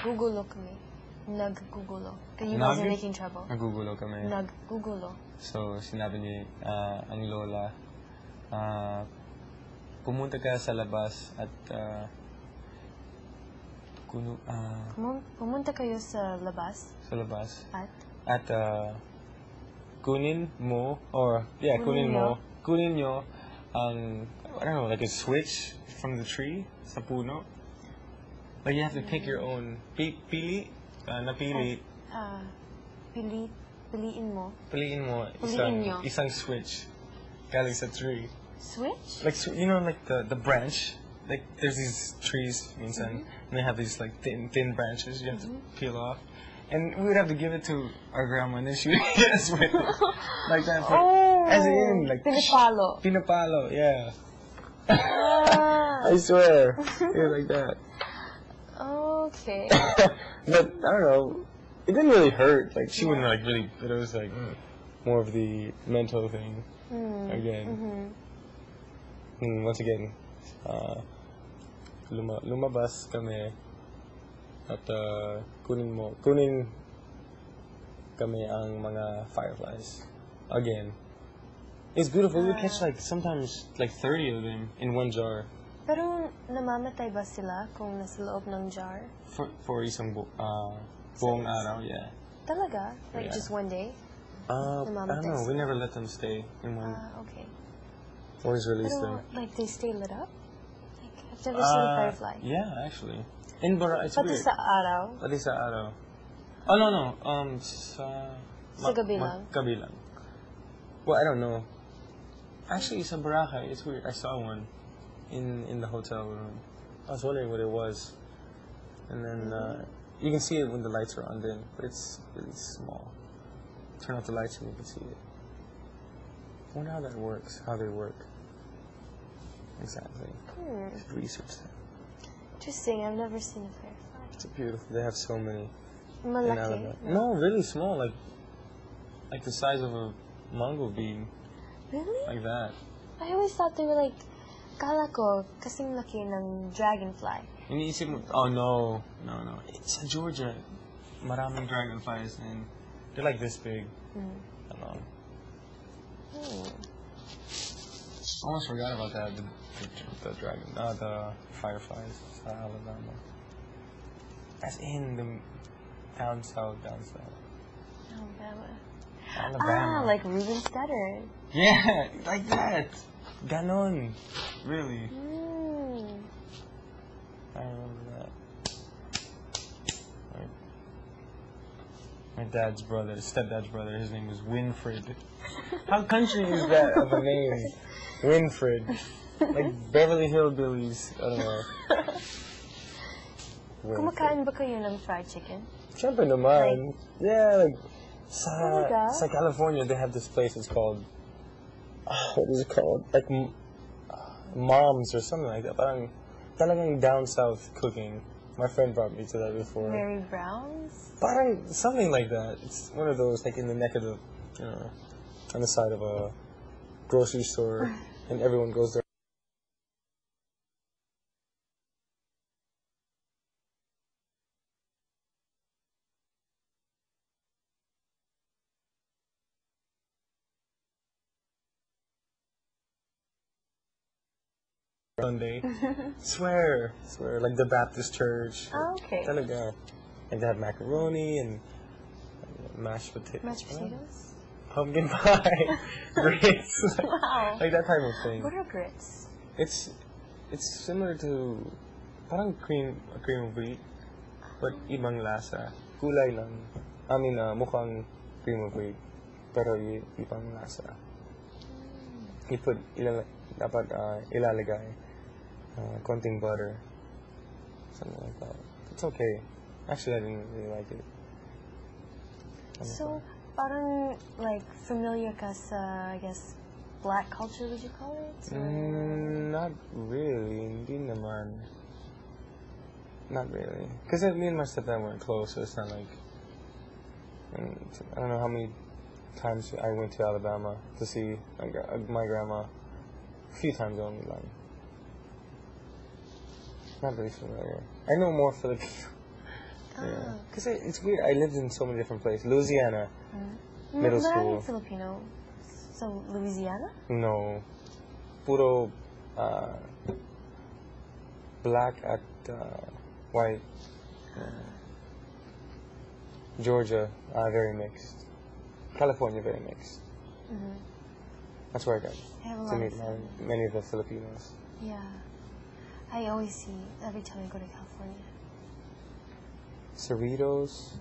Naggugulo kami. Naggugulo. You guys are making trouble. Nagugulo kami. Naggugulo. So, sinabi ni ang lola, pumunta ka sa labas at pumunta kayo sa labas. Sa labas. At kunin mo ang, I don't know, like a switch from the tree sa puno. Like you have to pick your own napili. Piliin mo isang switch galing sa tree. Switch? Like, you know, like the branch. Like there's these trees minsan, and they have these like thin branches you have to peel off. And we would have to give it to our grandma, and then she would hit us with it. Like that. As in, like... Pinapalo. Pinapalo, yeah. I swear. It was like that. Okay. But, I don't know. It didn't really hurt. Like, she wouldn't, like, really... But it was, like, more of the mental thing. Again. Once again, lumabas kami. At kunin kami ang mga fireflies. Again. It's beautiful. We catch like sometimes like 30 of them in one jar. Pero namamatay ba sila kung nasa loob ng jar? For isang buong araw, yeah. Talaga? Like just one day? I don't know. We never let them stay in one. Okay. Always release them. Like they stay lit up? Like I've never seen a firefly. Yeah, actually. It's Pati weird. sa araw? Pati sa araw. Oh, no. Sa gabi lang? Gabi lang. Well, I don't know. Actually, sa Boracay, it's weird. I saw one in the hotel room. I was wondering what it was. And then, you can see it when the lights are on then, but it's really small. Turn off the lights and you can see it. I wonder how that works, how they work. Exactly. Should research that. Interesting. I've never seen a firefly. It's beautiful. They have so many. Malaki? No, really small. Like the size of a mango bean. Really? Like that. I always thought they were like, kala ko, kasing laki ng dragonfly. Iniisip mo, oh no. It's in Georgia. Maraming dragonflies and they're like this big. I don't know. Almost forgot about that. The fireflies sa Alabama. As in the down south. Alabama. Like Ruben Studdard. Yeah, like that. Ganon. Really. I remember that. My stepdad's brother, his name was Winfred. How country is that of a name? Winfred. Like Beverly Hillbillies. I don't know. Kumakain ba kayo ng fried chicken? Siyempre naman. Yeah, like sa California, they have this place. It's called what is it called? Like Moms or something like that. Parang talagang down south cooking. My friend brought me to that before. Mary Brown's? Parang something like that. It's one of those like in the neck of the, on the side of a grocery store, and everyone goes there. Sunday. Swear, like the Baptist church. Oh, okay. Talaga. Like they have macaroni and mashed potatoes. Mashed potatoes? Pumpkin pie. Grits. Wow. Like that type of thing. What are grits? It's similar to parang cream of wheat, but ibang lasa. Kulay lang. I mean, mukhang cream of wheat, pero ibang lasa. Dapat ilalagay konting butter, something like that. It's okay. Actually, I didn't really like it. So, parang like familiar ka sa, I guess, black culture, would you call it? Not really. Hindi naman. Not really. Because me and my stepdad weren't close, so it's not like... I don't know how many times I went to Alabama to see my grandma. A few times only, like. Not really familiar. I know more Filipino. Because it's weird. I lived in so many different places. Louisiana, middle Maraming school. Filipino. So, Louisiana? No. Puro black at white. Georgia, very mixed. California, very mixed. That's where I got I have a to lot meet of family. many of the Filipinos. Yeah. I always see every time I go to California. Cerritos.